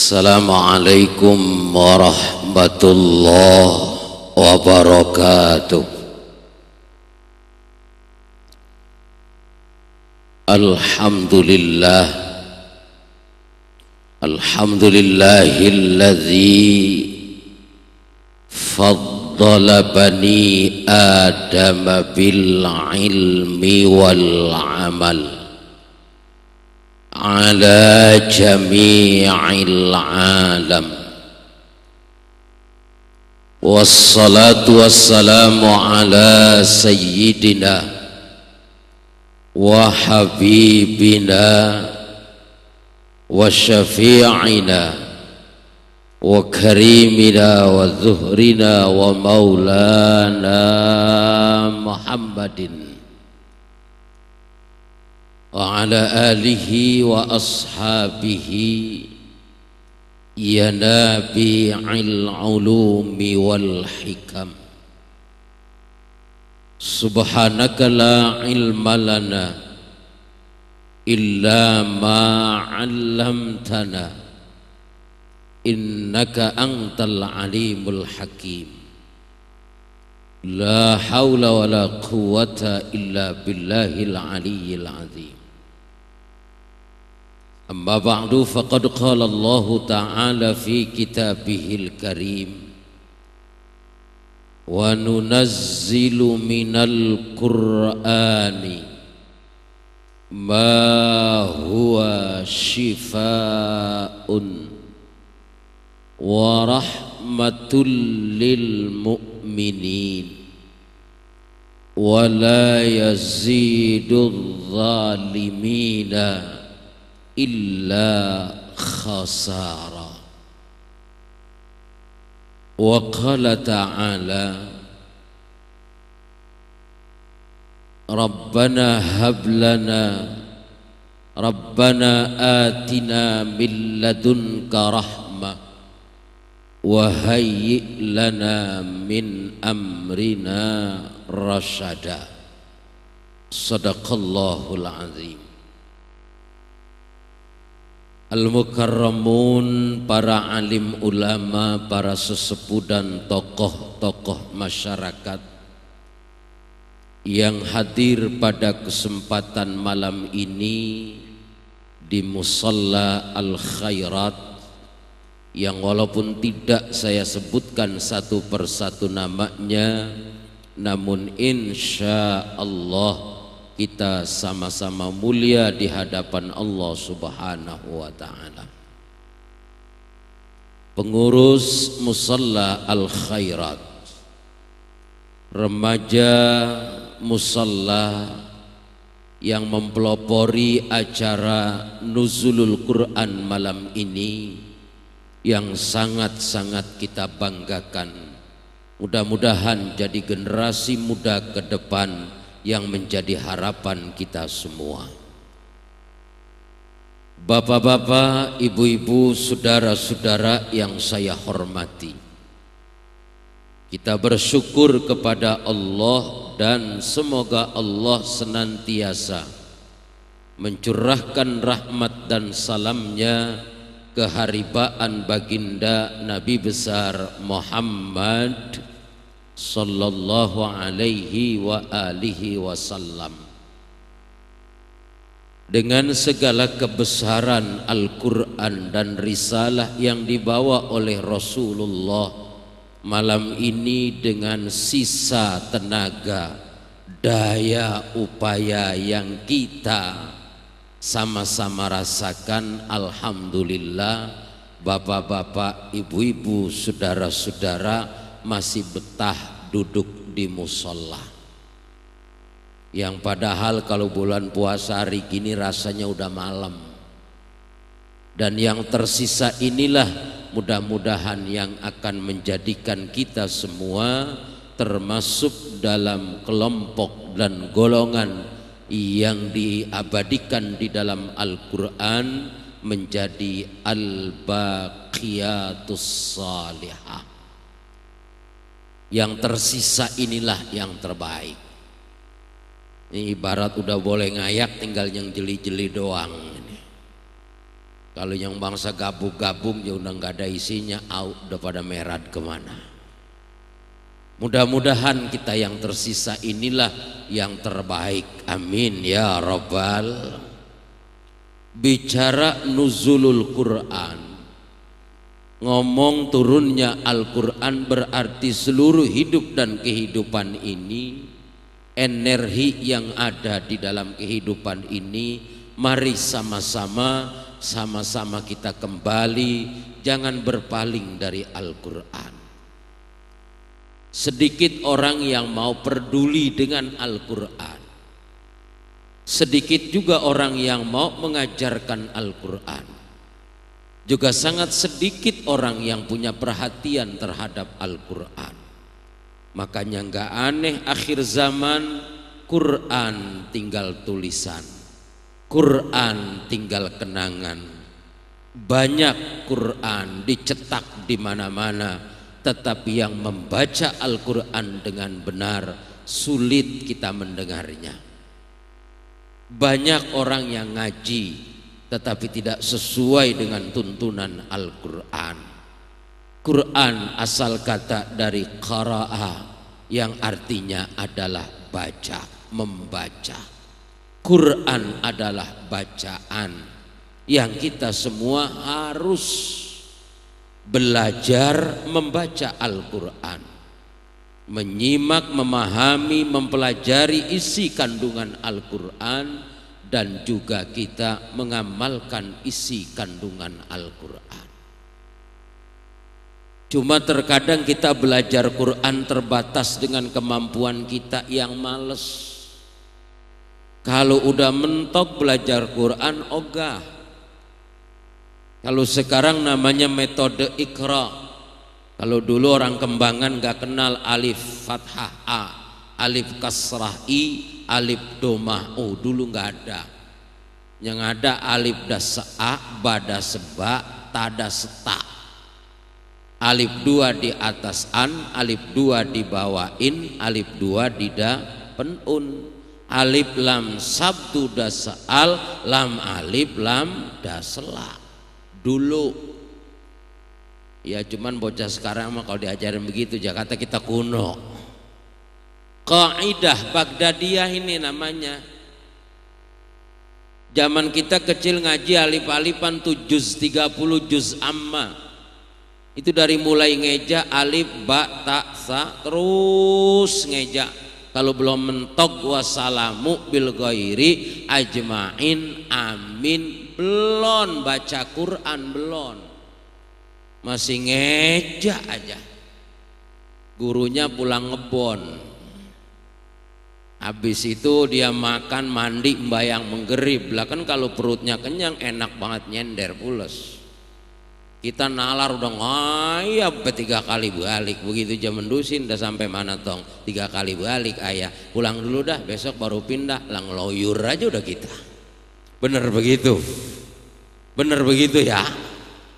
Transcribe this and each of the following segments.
Assalamualaikum warahmatullahi wabarakatuh. Alhamdulillah, alhamdulillahilladzi faddala bani Adam bil ilmi wal amal ala jami'il alam. Wassalatu wassalamu ala sayyidina wa habibina wa syafi'ina wa karimina wa zuhrina wa maulana Muhammadin wa ala alihi wa ashabihi ya nabi'il ulumi wal hikam. Subhanaka la ilma lana illa ma 'allamtana innaka antal alimul hakim. La haula wa la quwwata illa billahil aliyyil azim. Amma ba'du, faqad qala Allah ta'ala fi kitabihil karim, wa nunazzilu minal qur'ani ma huwa shifaa'un wa rahmatul lil mu'minin wa la yazidul zalimina illa khasara. Wa qala ta'ala Rabbana hab lana Rabbana atina min ladunka rahmah wa hayyi lana min amrina rasyada. Sadaqallahul azim. Al-mukarramun, para alim ulama, para sesepuh dan tokoh-tokoh masyarakat yang hadir pada kesempatan malam ini di Musalla Al-Khairat, yang walaupun tidak saya sebutkan satu persatu namanya, namun insya Allah kita sama-sama mulia di hadapan Allah Subhanahu wa ta'ala. Pengurus Musalla Al-Khairat, remaja musalla yang mempelopori acara Nuzulul Quran malam ini, yang sangat-sangat kita banggakan. Mudah-mudahan jadi generasi muda ke depan yang menjadi harapan kita semua. Bapak-bapak, ibu-ibu, saudara-saudara yang saya hormati, kita bersyukur kepada Allah dan semoga Allah senantiasa mencurahkan rahmat dan salamnya keharibaan baginda Nabi besar Muhammad sallallahu alaihi wa alihi wasallam, dengan segala kebesaran Al-Quran dan risalah yang dibawa oleh Rasulullah. Malam ini dengan sisa tenaga, daya upaya yang kita sama-sama rasakan, alhamdulillah, bapak-bapak, ibu-ibu, saudara-saudara masih betah duduk di musola, yang padahal kalau bulan puasa hari gini rasanya udah malam. Dan yang tersisa inilah mudah-mudahan yang akan menjadikan kita semua termasuk dalam kelompok dan golongan yang diabadikan di dalam Al-Quran menjadi al-baqiyatus salihah. Yang tersisa inilah yang terbaik. Ini ibarat udah boleh ngayak, tinggal yang jeli-jeli doang. Kalau yang bangsa gabung-gabung ya udah nggak ada isinya, udah pada merat kemana. Mudah-mudahan kita yang tersisa inilah yang terbaik. Amin ya Rabbal. Bicara nuzulul Quran, ngomong turunnya Al-Quran, berarti seluruh hidup dan kehidupan ini, energi yang ada di dalam kehidupan ini, mari sama-sama kita kembali, jangan berpaling dari Al-Quran. Sedikit orang yang mau peduli dengan Al-Quran, sedikit juga orang yang mau mengajarkan Al-Quran, juga sangat sedikit orang yang punya perhatian terhadap Al-Quran. Makanya nggak aneh akhir zaman Quran tinggal tulisan, Quran tinggal kenangan. Banyak Quran dicetak di mana-mana, tetapi yang membaca Al-Quran dengan benar sulit kita mendengarnya. Banyak orang yang ngaji tetapi tidak sesuai dengan tuntunan Al-Quran. Quran asal kata dari qara'a yang artinya adalah baca, membaca. Quran adalah bacaan yang kita semua harus belajar membaca Al-Quran, menyimak, memahami, mempelajari isi kandungan Al-Quran, dan juga kita mengamalkan isi kandungan Al-Quran. Cuma terkadang kita belajar Quran terbatas dengan kemampuan kita yang males. Kalau udah mentok belajar Quran ogah. Kalau sekarang namanya metode Iqra. Kalau dulu orang Kembangan gak kenal alif fathah A, alif kasrah I, alif domah O, dulu nggak ada. Yang ada alif das A, bada seba, tada seta. Alif 2 di atas an, alif 2 di bawah in, alif 2 di da penun. Alif lam sabtu dasal, lam alif lam dasela. Dulu ya, cuman bocah sekarang mah kalau diajarin begitu Jakarta kita kuno. Kaidah Baghdadiyah ini namanya. Zaman kita kecil ngaji alif-alifan tuh juz 30 juz amma. Itu dari mulai ngeja alif ba ta sa terus ngeja. Kalau belum mentok wassalamu bil ghairi ajmain amin, belum baca Quran, belum. Masih ngeja aja. Gurunya pulang ngebon. Habis itu dia makan, mandi, mbayang menggerib. Lah kan kalau perutnya kenyang enak banget nyender pules. Kita nalar udah ngayap 3 kali balik. Begitu jam mendusin udah sampai mana tong, 3 kali balik ayah. Pulang dulu dah, besok baru pindah. Lah ngeloyur aja udah kita. Bener begitu? Bener begitu ya?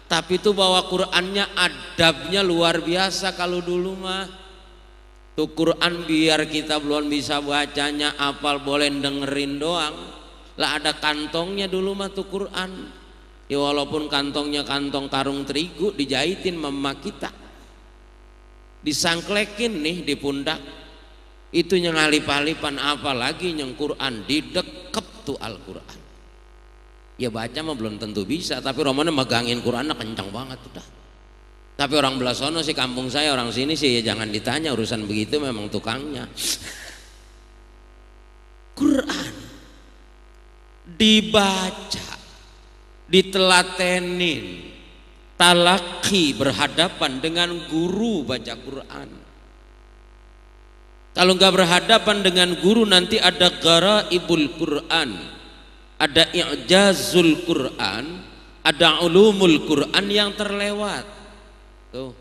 Tapi itu bawa Qurannya adabnya luar biasa. Kalau dulu mah tuh Quran biar kita belum bisa bacanya apal, boleh dengerin doang. Lah ada kantongnya dulu mah tuh Quran. Ya walaupun kantongnya kantong karung terigu, dijahitin mama kita, disangklekin nih di pundak. Itu yang alip-alipan, apalagi yang Quran didekep tuh Al-Quran. Ya baca mah belum tentu bisa, tapi romannya megangin Qurannya kencang banget udah. Tapi orang belah sono sih, kampung saya, orang sini sih ya jangan ditanya, urusan begitu memang tukangnya. Quran dibaca, ditelatenin, talaki, berhadapan dengan guru baca Quran. Kalau nggak berhadapan dengan guru nanti ada garaibul Quran, ada i'jazul Quran, ada ulumul Quran yang terlewat. Tuh.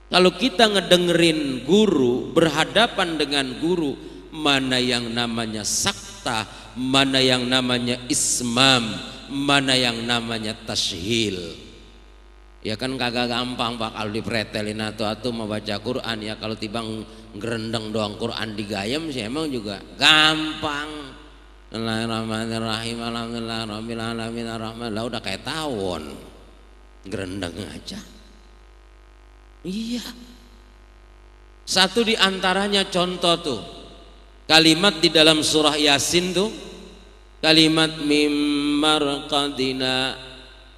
Kalau kita ngedengerin guru, berhadapan dengan guru, mana yang namanya sakta, mana yang namanya ismam, mana yang namanya tashil. Ya kan kagak gampang Pak kalau dipretelin atau membaca Quran. Ya kalau tibang ngerendeng doang Quran digayam sih emang juga gampang. Bismillahirrahmanirrahim. Alhamdulillahirabbil alamin arrahman. Lah udah kayak tawon. Gerendeng aja. Iya. Satu di antaranya contoh tuh. Kalimat di dalam surah Yasin tuh. Kalimat mimmarqadina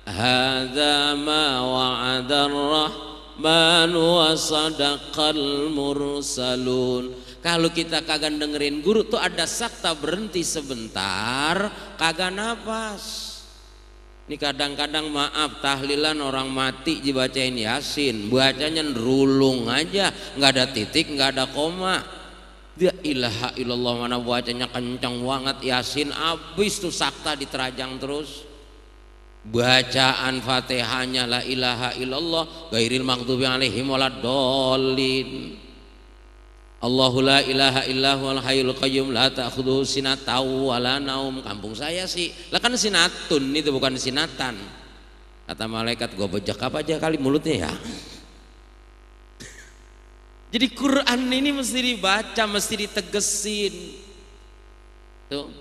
hadza ma wa'adar rahman wa sadaqal mursalun. Kalau kita kagak dengerin guru tuh ada sakta berhenti sebentar, kagak napas. Ini kadang-kadang maaf tahlilan orang mati dibacain Yasin, bacanya nerulung aja, nggak ada titik, nggak ada koma. La ilaha illallah, mana bacanya kencang banget Yasin, abis tuh sakta diterajang terus. Bacaan Fatihahnya la ilaha illallah, ghairil maghdubi alaihim waladdallin. Allahu la ilaha illahu al hayyul qayyum la ta'khudhuhu sinatun wa la naum. Kampung saya sih, lah kan sinatun itu bukan sinatan. Kata malaikat, gua bejek apa aja kali mulutnya ya. Jadi Quran ini mesti dibaca, mesti ditegesin. Tuh.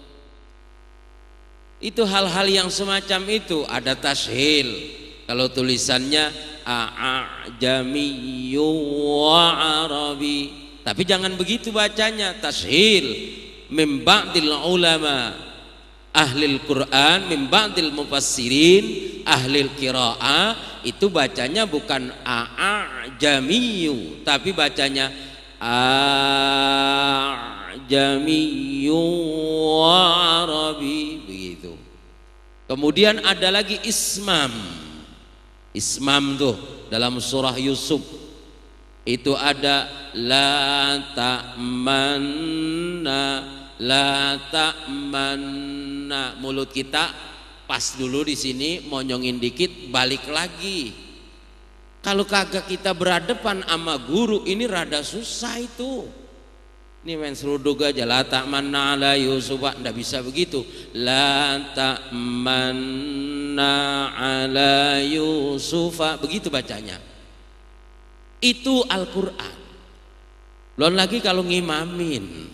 Itu hal-hal yang semacam itu. Ada tashil. Kalau tulisannya a'jamiyyu wa arabi. Tapi jangan begitu bacanya, tashil min ba'dil ulama ahlil Quran, min ba'dil mufassirin ahlil qiraah. Itu bacanya bukan a'jamiyyu, tapi bacanya a'jamiyyu wa arabi, begitu. Kemudian ada lagi ismam. Ismam tuh dalam surah Yusuf itu ada la ta'manna. Mulut kita pas dulu di sini, monyongin dikit, balik lagi. Kalau kagak kita berhadapan sama guru, ini rada susah itu. Ini main seruduk aja, la ta'manna ala Yusufa, ndak bisa begitu. La ta'manna ala Yusufa, begitu bacanya. Itu Al-Quran. Belum lagi kalau ngimamin.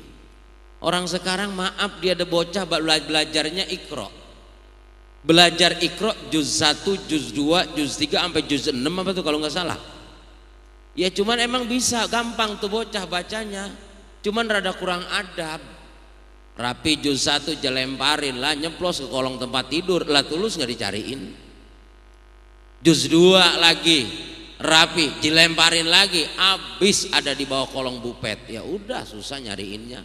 Orang sekarang maaf, dia ada bocah belajarnya Iqra. Belajar Iqra juz 1, juz 2, juz 3 sampai juz 6 apa tuh kalau nggak salah. Ya cuman emang bisa, gampang tuh bocah bacanya. Cuman rada kurang adab. Rapi juz 1 jelemparin lah, nyeplos ke kolong tempat tidur, lah tulus nggak dicariin. Juz 2 lagi rapi, dilemparin lagi, abis ada di bawah kolong bupet. Ya udah susah nyariinnya.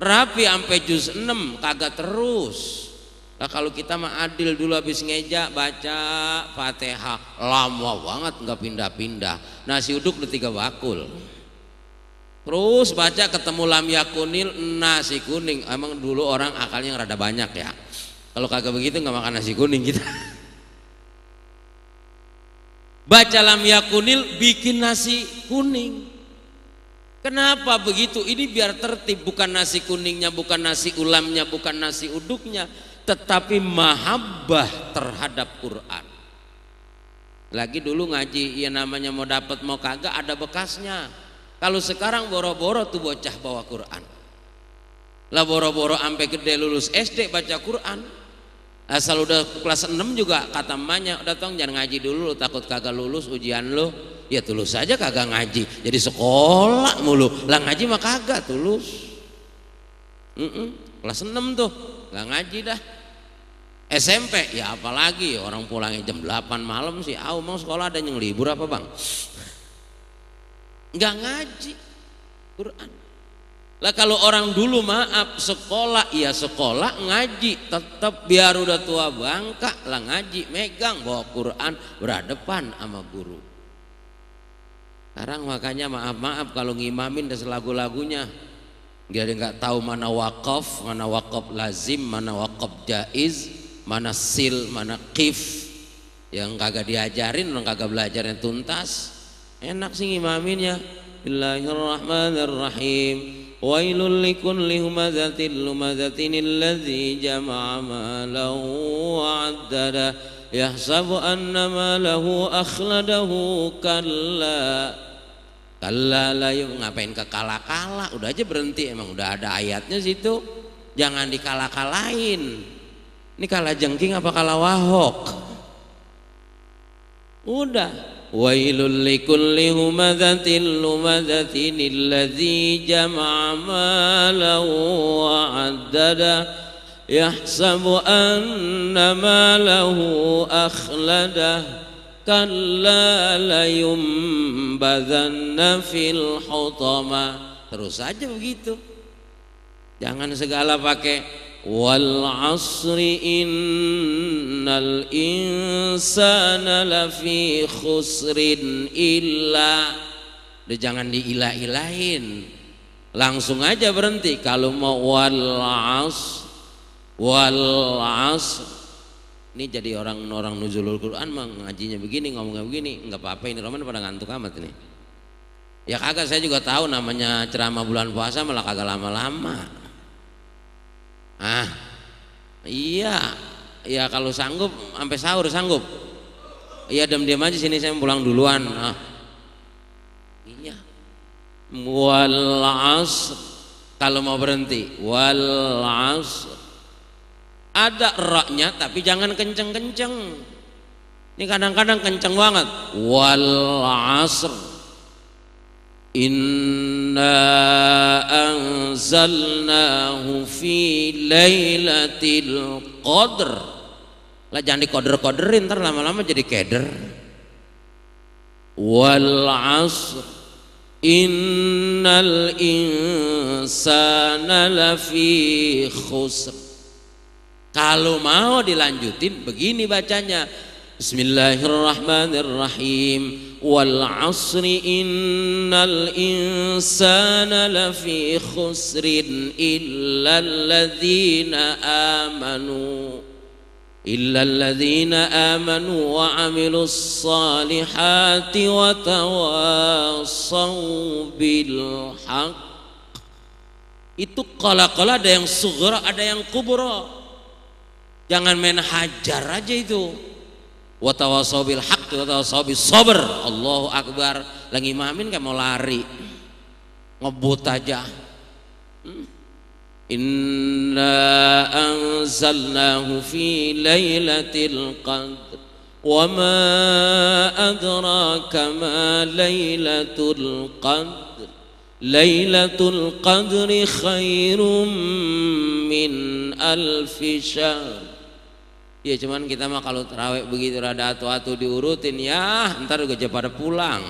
Rapi sampai juz 6 kagak terus. Nah, kalau kita mah adil dulu habis ngeja baca Fatihah lama banget nggak pindah-pindah. Nasi uduk udah 3 bakul. Terus baca ketemu lam yakunil nasi kuning. Emang dulu orang akalnya rada banyak ya. Kalau kagak begitu nggak makan nasi kuning kita. Baca lam yakunil bikin nasi kuning. Kenapa begitu? Ini biar tertib, bukan nasi kuningnya, bukan nasi ulamnya, bukan nasi uduknya, tetapi mahabbah terhadap Quran. Lagi dulu ngaji, ya namanya mau dapat mau kagak ada bekasnya. Kalau sekarang boro-boro tuh bocah bawa Quran. Lah boro-boro sampai gede lulus SD baca Quran. Asal udah kelas 6 juga kata emaknya, udah tong jangan ngaji dulu, lu takut kagak lulus ujian lu. Ya tulus saja kagak ngaji, jadi sekolah mulu. Lah ngaji mah kagak tulus. Kelas 6 tuh nggak ngaji dah. SMP ya apalagi, orang pulangnya jam 8 malam sih. Mau sekolah ada yang libur apa bang? Nggak ngaji Quran. Lah kalau orang dulu maaf sekolah, ya sekolah ngaji, tetap biar udah tua bangka lah ngaji, megang bawa Quran, berhadapan sama guru. Sekarang makanya maaf kalau ngimamin dan lagu-lagunya dia nggak tahu mana wakaf lazim, mana wakaf jaiz, mana sil, mana qif. Yang kagak diajarin, orang kagak belajarnya tuntas. Enak sih ngimaminnya. Bismillahirrahmanirrahim. Wailul likulli humazatin lumazatin alladzi jama'a malahu wa 'addada yahsabu anna malahu akhladahu kalla la ngapain ke kala-kala, udah aja berhenti, emang udah ada ayatnya situ. jangan dikalah-kalahin. Ini kalah jengking apa kalah wahok? Udah. Wailul likulli humadzatil lumadzatin alladzi jama'a malahu wa 'addada yahsabu anna malahu akhlada kalla layumbadzanna fil hutama. Terus saja begitu. Jangan segala pakai wal asri innal insana lafi khusrin illa. Udah jangan diilah-ilahin, langsung aja berhenti. Kalau mau wal asr, ini jadi orang nuzulul Quran mah ngajinya begini, ngomongnya begini, nggak apa-apa. Ini Roman pada ngantuk amat ini. Ya kagak, saya juga tahu namanya ceramah bulan puasa malah kagak lama-lama. Iya, ya kalau sanggup sampai sahur sanggup. Iya, diam-diam aja sini, saya pulang duluan. Iya. Wal asr, kalau mau berhenti wal asr. Ada ra-nya tapi jangan kenceng-kenceng. Ini kadang-kadang kenceng banget. Wal asr. Inna anzalnahu fi lailatul qadr. Lah jangan dikoder-koderin, ntar lama-lama jadi keder. Wal asr innal insana lafi khusr. Kalau mau dilanjutin begini bacanya, Bismillahirrahmanirrahim. Wal asri innal insana lafi khusrin illal ladzina amanu wa amilus salihati wa tawassaw bil haqq. Itu qala-qala ada yang sughra, ada yang kubra. Jangan main hajar aja itu. Wa tawassaw bil haqq wa tawassaw bis sabr. Allahu akbar. Lagi imamin kayak mau lari, ngebut aja. Inna anzalnahu fi lailatul qadr wa ma adraka ma lailatul qadr. Lailatul qadri khairum min alfi syahr. Ya cuman kita mah kalau terawih begitu rada atu-atu diurutin, ya ntar juga pada pulang.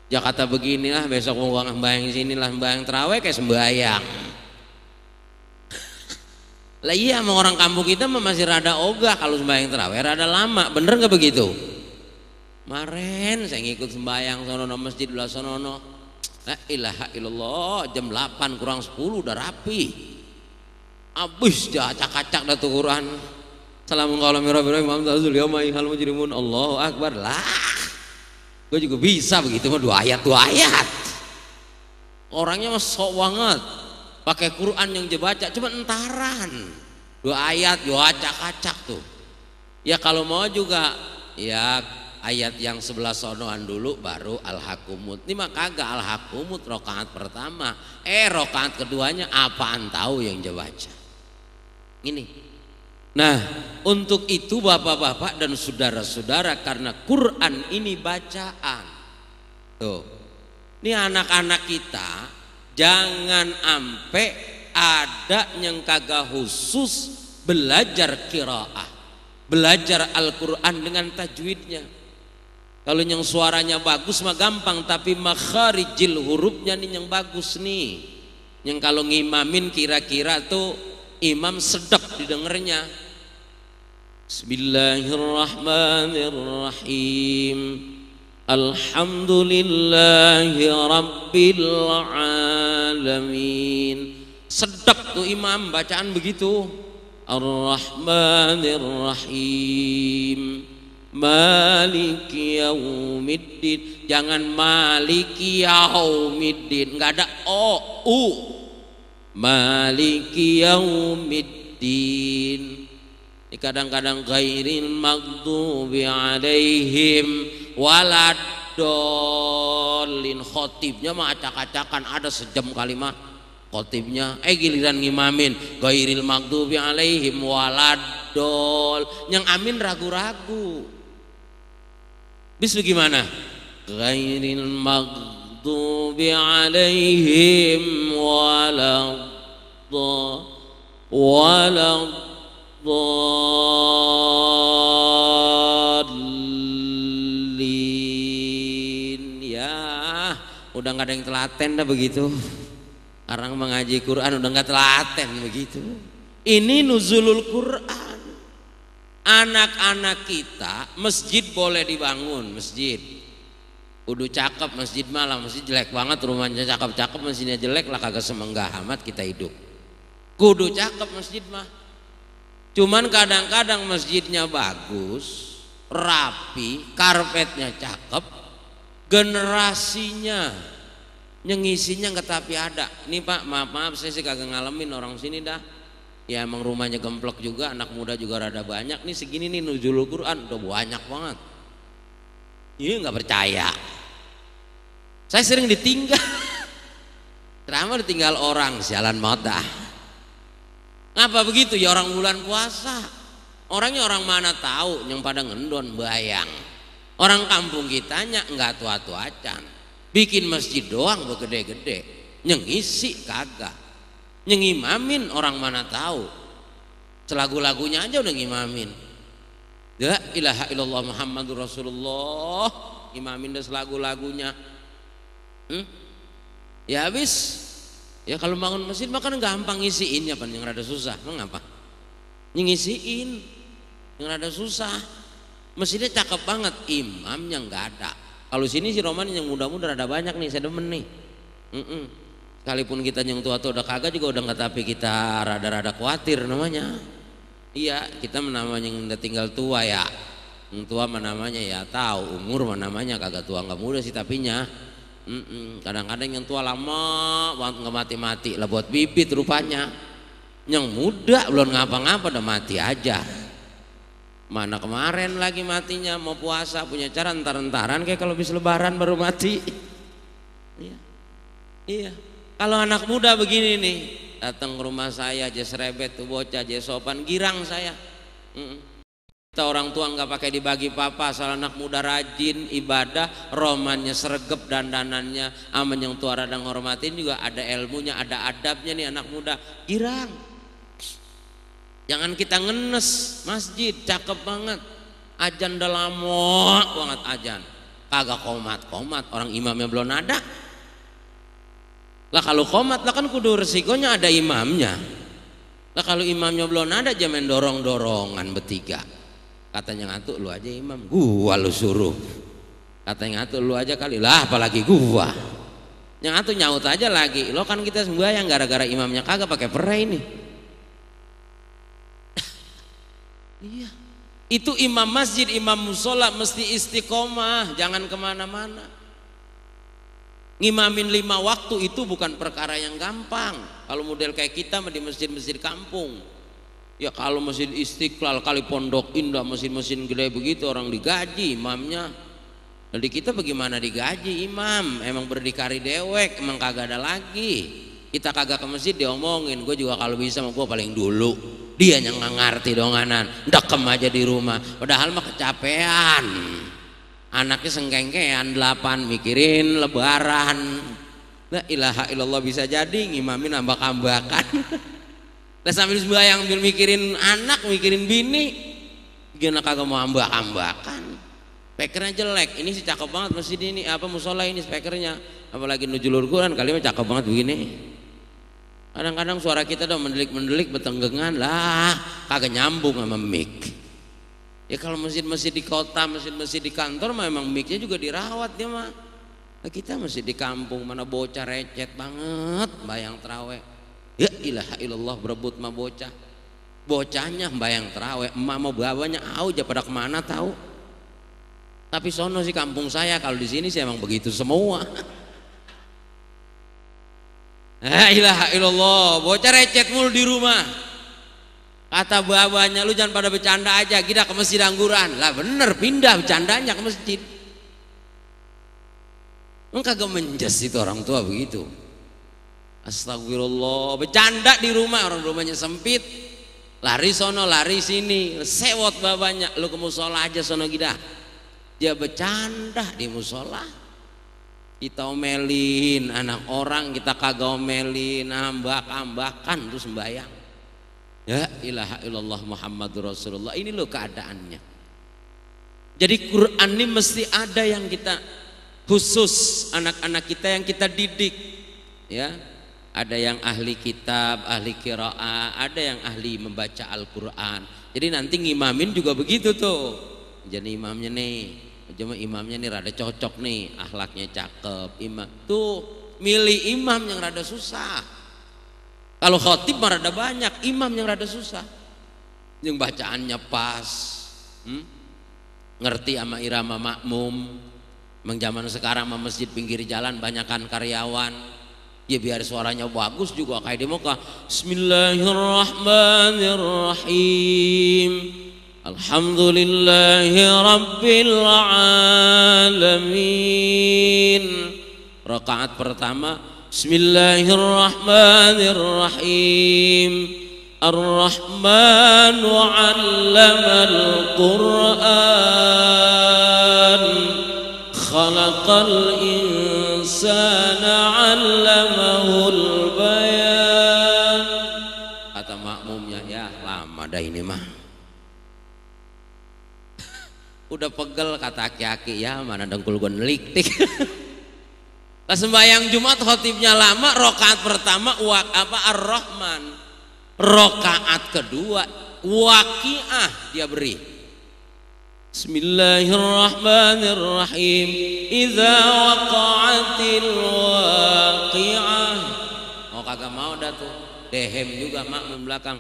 Jakarta beginilah, besok mau sembahyang sinilah, sembahyang terawih kayak sembahyang. Lah iya, sama orang kampung kita mah masih rada ogah kalau sembahyang terawih, rada lama, bener nggak begitu? Kemarin saya ngikut sembahyang sonono masjid belah sonono, la ilaha illallah, jam 8 kurang 10 udah rapi, abis dah acak-acak dah tuh Quran. Assalamualaikum Allahu akbar. Lah gue juga bisa begitu mah, 2 ayat orangnya mah sok banget pakai Quran yang dibaca cuma entaran 2 ayat, 2 acak-acak tuh. Ya kalau mau juga ya ayat yang sebelah sonoan dulu baru al-hakumut. Ini mah kagak, al-hakumut rokaat pertama, rokaat keduanya apaan tahu yang dibaca ini. Nah untuk itu bapak-bapak dan saudara-saudara, karena Quran ini bacaan tuh, ini anak-anak kita jangan ampe ada yang kagak khusus belajar qiraah, belajar Al-Quran dengan tajwidnya. Kalau yang suaranya bagus mah gampang, tapi makharijil hurufnya nih yang bagus nih, yang kalau ngimamin kira-kira tuh imam sedap didengarnya. Bismillahirrahmanirrahim. Alhamdulillahi rabbil alamin. Sedap tuh imam bacaan begitu. Ar-Rahmanir-Rahim. Maliki yaumiddin. Jangan maliki yaumiddin, nggak ada u. Maliki yaumiddin. Kadang-kadang ghairil maghdubi alaihim waladdallin. Khotibnya mah acak-acakan, ada sejam kalimat khotibnya giliran ngimamin ghairil maghdubi alaihim waladdol, yang amin ragu-ragu. Bis bagaimana? Ghairil maghdubi alaihim waladdallin. Ya, udah nggak ada yang telaten dah begitu. Orang mengaji Quran udah nggak telaten begitu. Ini nuzulul Quran. Anak-anak kita masjid boleh dibangun, masjid kudu cakep, masjid malam masjid jelek banget, rumahnya cakep-cakep masjidnya jelek lah kagak semenggah amat kita hidup. Kudu cakep masjid mah. Cuman kadang-kadang masjidnya bagus, rapi, karpetnya cakep, generasinya nyengisinya nggak tapi ada. Ini Pak, maaf saya sih kagak ngalamin orang sini dah. Ya emang rumahnya gemplok juga, anak muda juga rada banyak. Nih segini nih nuzulul Quran udah banyak banget. Ini nggak percaya. Saya sering ditinggal. Terama ditinggal orang, sialan banget dah. Ngapa begitu? Ya orang bulan puasa. Orangnya orang mana tahu, yang pada ngendon bayang. Orang kampung kitanya nggak tua-tuacan. Bikin masjid doang begede-gede, nyengisi kagak, nyengimamin orang mana tahu, selagu-lagunya aja udah ngimamin. La ilaha illallah Muhammadur Rasulullah, imamin dah selagu-lagunya. Ya habis, ya kalau bangun masjid makan gampang ngisiin ya pan, yang rada susah, mengapa? Ngisiin, yang rada susah. Masjidnya cakep banget, imamnya nggak ada. Kalau sini si Roman yang muda-muda rada banyak nih, saya demen nih. Sekalipun kita yang tua-tua udah kagak juga udah nggak, tapi kita rada-rada khawatir namanya. Iya, kita namanya yang udah tinggal tua ya. Yang tua namanya ya tahu, umur namanya kagak tua nggak muda sih tapinya. Kadang-kadang yang tua lama banget nggak mati-mati lah buat bibit rupanya. Yang muda belum ngapa-ngapa udah mati aja. Mana kemarin lagi matinya mau puasa punya cara entar-entaran kayak kalau habis lebaran baru mati. Iya. Kalau anak muda begini nih datang ke rumah saya aja serebet tuh bocah aja sopan girang saya. Kita orang tua nggak pakai dibagi papa, asal anak muda rajin ibadah, romannya sregep dandanannya, aman yang tua rada ngormatin juga ada ilmunya, ada adabnya nih anak muda girang. Jangan kita ngenes masjid cakep banget, ajan udah lama banget ajan, kagak komat orang imamnya belum ada. Lah kalau komat lah kan kudu resikonya ada imamnya. Lah kalau imamnya belum ada jangan dorong-dorongan bertiga. Katanya ngantuk lu aja imam, gua lu suruh. Katanya ngantuk lu aja kali, lah apalagi gua. Yang ngantuk nyaut aja lagi. Lo kan kita sembahyang gara-gara imamnya kagak pakai perai nih. Iya, itu imam masjid, imam musola mesti istiqomah, jangan kemana-mana. Ngimamin 5 waktu itu bukan perkara yang gampang. Kalau model kayak kita di masjid-masjid kampung, ya kalau masjid Istiqlal kali Pondok Indah, masjid-masjid gede begitu orang digaji imamnya. Jadi kita bagaimana digaji imam? Emang berdikari dewek, emang kagak ada lagi. Kita kagak ke masjid diomongin, gue juga kalau bisa mau gue paling dulu. Dia yang nggak ngerti donganan, dekem aja di rumah. Padahal mah kecapean. Anaknya senggengkean 8 mikirin lebaran. La ilaha illallah, bisa jadi ngimamin ambak-ambakan. Lah sambil sembahyang sambil mikirin anak, mikirin bini. Gimana kagak mau ambak-ambakan? Spekernya jelek. Ini sih cakep banget masjid ini, apa musola ini spekernya. Apalagi nuzulul Quran kali mah cakep banget begini. Kadang-kadang suara kita udah mendelik-mendelik betenggengan lah, kagak nyambung sama mic. Ya kalau masjid-masjid di kota, masjid-masjid di kantor mah emang micnya juga dirawat dia mah. Nah, kita masih di kampung mana bocah recet banget bayang terawih. Ya ilaha illallah berebut mah bocah. Bocahnya bayang terawih, emak mau bawanya aja pada kemana tahu. Tapi sono sih kampung saya, kalau di sini sih emang begitu semua. La ilaha illallah, bocah recet mulu di rumah. Kata babanya, lu jangan pada bercanda aja, kita ke masjid angguran. Lah bener, pindah bercandanya ke masjid. Kagak menjes itu orang tua begitu. Astagfirullah, bercanda di rumah, orang rumahnya sempit, lari sono lari sini, sewot babanya, lu ke musola aja sono gida. Dia bercanda di musola, kita omelin anak orang, kita kagak omelin, ambak-ambakan terus sembahyang. Ya ilaha illallah Muhammadur Rasulullah. Ini loh keadaannya. Jadi Quran ini mesti ada yang kita khusus, anak-anak kita yang kita didik, ya. Ada yang ahli kitab, ahli qiraah, ada yang ahli membaca Al-Quran. Jadi nanti ngimamin juga begitu tuh. Jadi imamnya nih, cuma imamnya nih rada cocok nih, akhlaknya cakep, imam tuh milih imam yang rada susah. Kalau khotib mah rada banyak, imam yang rada susah, yang bacaannya pas, ngerti sama irama makmum. Zaman sekarang sama masjid pinggir jalan banyakkan karyawan, ya biar suaranya bagus juga kayak di Mekah. Bismillahirrahmanirrahim. Alhamdulillahi rabbil alamin. Rakaat pertama Bismillahirrahmanirrahim. Ar-Rahmanu 'allamal Qur'an. Khalaqal insana 'allamahul bayan. Kata makmumnya, ya lama dah ini mah. Udah pegel kata aki-aki, ya mana dengkul gue nelik-tik. Pas sembahyang Jumat khotibnya lama, rakaat pertama Ar-Rahman, rakaat kedua Waqiah dia beri. Bismillahirrahmanirrahim. Idza waqa'atil waqi'ah. Oh kagak mau dah tuh. Dehem juga makmum belakang.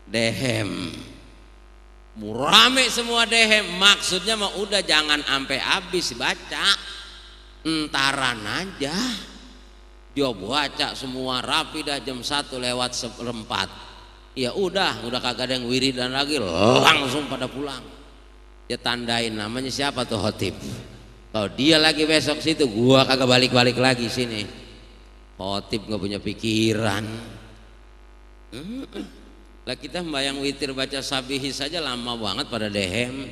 Dehem. Rame semua dehem. Maksudnya mah udah jangan sampai habis baca. Entaran aja. Dia baca semua rapi dah jam 1 lewat 1/4. Ya udah kagak ada yang wiridan lagi, langsung pada pulang. Dia tandain namanya siapa tuh khotib. Kalau dia lagi besok situ, gua kagak balik-balik lagi sini. Khotib nggak punya pikiran. Lah kita membayang witir baca sabihi saja lama banget pada dehem.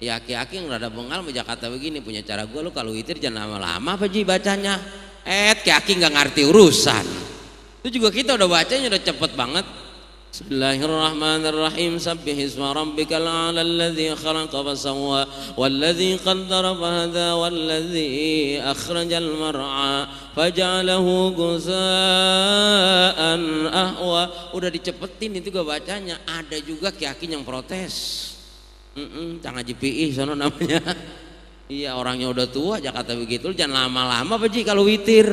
Ya aki-aki yang rada bengal di Jakarta begini punya cara gua, lu kalau witir jangan lama-lama apa Ji bacanya. Aki-aki nggak ngerti urusan. Itu juga kita udah bacanya udah cepet banget. Bismillahirrahmanirrahim. Sabbihisma rabbikal a'la alladzi khalaqa fasawwa walladzi qaddara fahada walladzi akhrajal mar'a faj'alahu ghuzaa'an ahwa. Udah dicepetin itu gua bacanya. Ada juga kiai yang protes. Cang Haji Piih sono namanya. Iya orangnya udah tua Jakarta begitu, jangan lama-lama Pak Ji kalau witir.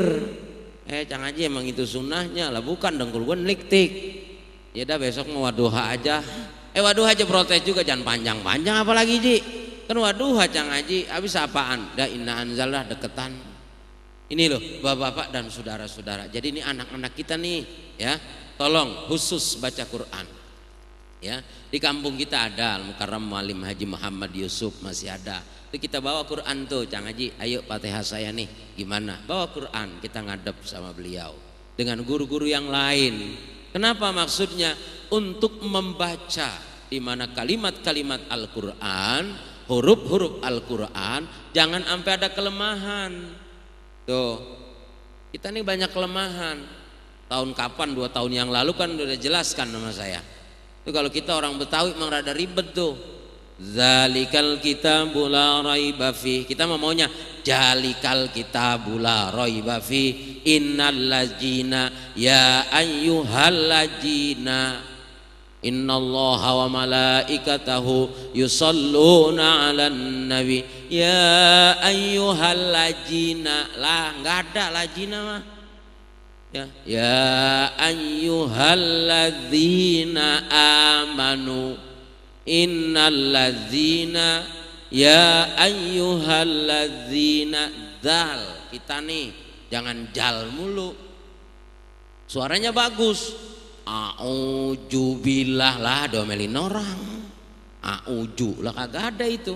Cang Haji emang itu sunnahnya lah, bukan dengkul gua nelik-tik. Ya dah besok mau waduha aja. Waduha aja protes juga, jangan panjang-panjang apalagi Ji. Kan waduha Cang Haji, habis apaan? Dah inna anzalah deketan. Ini loh bapak-bapak dan saudara-saudara. Jadi ini anak-anak kita nih ya, tolong khusus baca Quran. Ya, di kampung kita ada Al-Mukarram Muallim Haji Muhammad Yusuf masih ada. Itu kita bawa Quran tuh Cang Haji, ayo Fatihah saya nih gimana? Bawa Quran, kita ngadep sama beliau dengan guru-guru yang lain. Kenapa maksudnya? Untuk membaca di mana kalimat-kalimat Al-Quran, huruf-huruf Al-Quran jangan sampai ada kelemahan. Tuh, kita nih banyak kelemahan. Tahun kapan 2 tahun yang lalu kan udah jelaskan sama saya. Itu kalau kita orang Betawi emang rada ribet tuh. Zalikal kitabu la raiba fi. Kita maunya jalikal kitabu la raiba fi. Innal ladzina ya ayyuhal ladzina innallaha wa malaikatahu yusalluna 'alan nabi ya ayyuhal ladzina. Lah enggak ada ladzina mah. Ya ayyuhalladzina amanu innalladzina ya ayyuhalladzina dzal. Kita nih jangan jal mulu, suaranya bagus. A'udzubillah lah domelin orang. A'udzu lah kagak ada itu.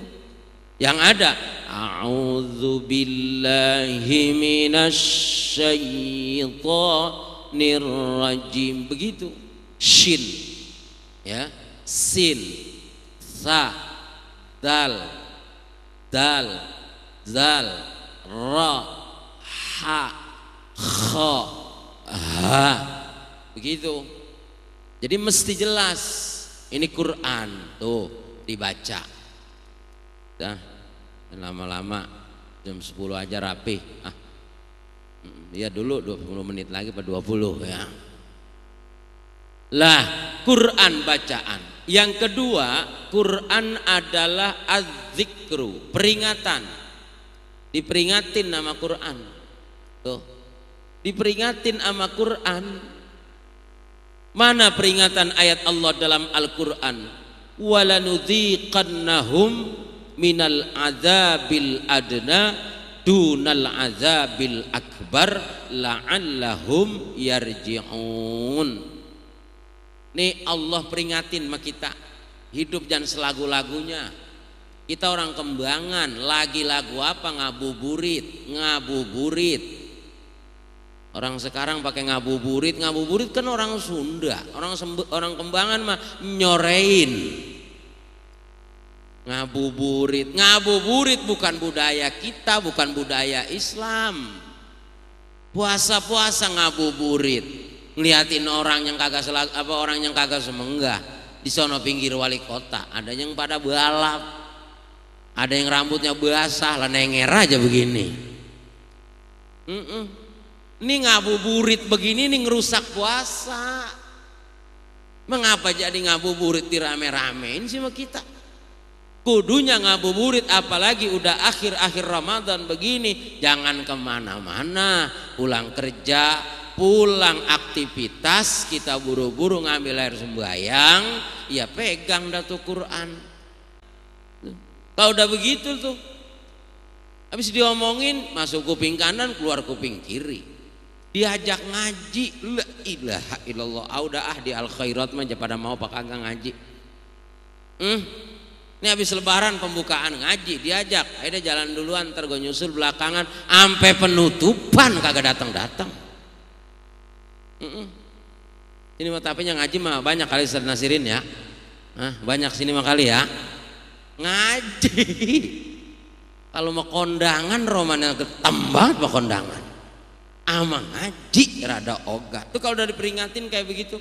Yang ada a'udzu billahi minasyaitonir rajim, begitu. Shin, ya, sin, sa, dal, dal, zal, ra, ha, kha, ha, begitu. Jadi mesti jelas ini Quran tuh dibaca. Dah, lama-lama jam 10 aja rapi. Ya dulu 20 menit lagi pada 20 ya. Lah, Quran bacaan. Yang kedua, Quran adalah az-zikru, peringatan. Diperingatin nama Quran. Tuh. Diperingatin sama Quran. Mana peringatan ayat Allah dalam Al-Qur'an? Walanudhiqannahum minal azabil adna dunal azabil akbar la'allahum yarji'un. Nih Allah peringatin sama kita, hidup jangan selagu-lagunya. Kita orang Kembangan, lagi lagu apa? Ngabuburit, ngabuburit. Orang sekarang pakai ngabuburit, ngabuburit kan orang Sunda, orang Kembangan mah nyorein. Ngabuburit, ngabuburit bukan budaya kita, bukan budaya Islam. Puasa-puasa ngabuburit, ngeliatin orang yang kagak orang yang kagak semenggah di sono pinggir wali kota, ada yang pada balap, ada yang rambutnya basah, lah nenger aja begini. Ini ngabuburit begini nih ngerusak puasa. Mengapa jadi ngabuburit dirame-ramein sih sama kita? Kudunya ngabuburit, apalagi udah akhir-akhir Ramadan begini, jangan kemana-mana, pulang kerja, pulang aktivitas, kita buru-buru ngambil air sembahyang, ya pegang dah tuh Quran. Kalau udah begitu tuh, habis diomongin masuk kuping kanan, keluar kuping kiri. Diajak ngaji, la ilaha illallah, udah di al khairat mah pada mau pak kagak ngaji. Ini habis lebaran pembukaan ngaji, diajak, ayo jalan duluan, ntar gue nyusul belakangan, sampai penutupan kagak datang-datang. Ini mah tapi yang ngaji mah banyak kali Ustaz Nasirin ya, banyak sini mah kali ya ngaji. Kalau mau kondangan romannya ketem banget mau kondangan, ama ngaji rada ogah. Tuh kalau udah diperingatin kayak begitu.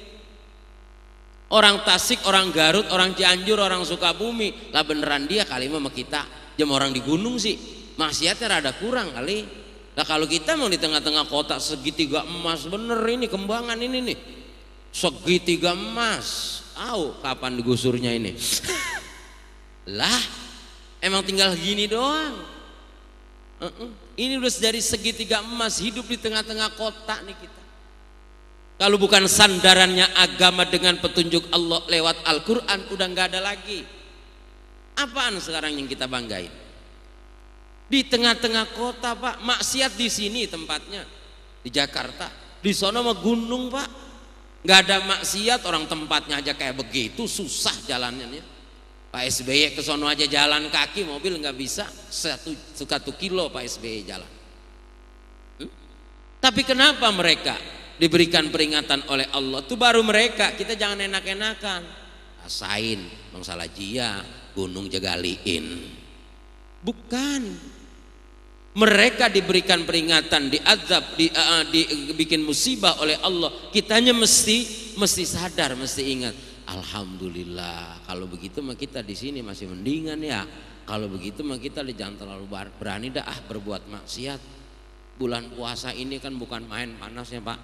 Orang Tasik, orang Garut, orang Cianjur, orang Sukabumi, lah beneran dia kali mah sama kita. Jam orang di gunung sih maksiatnya rada kurang kali. Lah kalau kita mau di tengah-tengah kota segitiga emas, bener ini Kembangan ini nih segitiga emas. Kapan digusurnya ini? Lah emang tinggal gini doang. Ini udah dari segitiga emas, hidup di tengah-tengah kota nih kita. Kalau bukan sandarannya agama dengan petunjuk Allah lewat Al-Quran, udah nggak ada lagi. Apaan sekarang yang kita banggain? Di tengah-tengah kota Pak, maksiat di sini tempatnya di Jakarta, di sono mah gunung Pak, nggak ada maksiat, orang tempatnya aja kayak begitu, susah jalannya. Pak SBY ke sono aja jalan kaki, mobil nggak bisa 1 kilo Pak SBY jalan. Tapi kenapa mereka diberikan peringatan oleh Allah? Itu baru mereka, kita jangan enak-enakan. Rasain Bang Salajia, Gunung Jagaliin. Bukan. Mereka diberikan peringatan, diazab, dibikin musibah oleh Allah. Kitanya mesti sadar, mesti ingat. Alhamdulillah, kalau begitu mah kita di sini masih mendingan ya. Kalau begitu mah kita jangan terlalu berani dah berbuat maksiat. Bulan puasa ini kan bukan main panasnya Pak,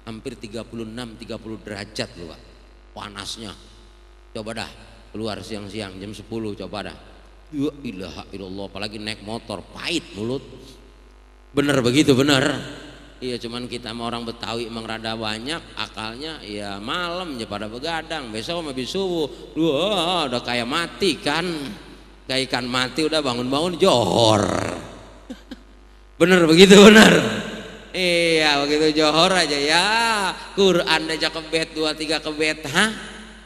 hampir 36-30 derajat loh Pak, panasnya. Coba dah keluar siang-siang jam 10, coba dah. Ya ilaha illallah, apalagi naik motor pahit mulut. Bener begitu, bener. Iya, cuman kita sama orang Betawi emang rada banyak akalnya, ya malam aja pada begadang, besok sama subuh udah kayak mati kan, kayak ikan mati udah bangun-bangun johor. Bener begitu, bener. Iya begitu johor aja ya, Quran aja kebet 2-3 kebet,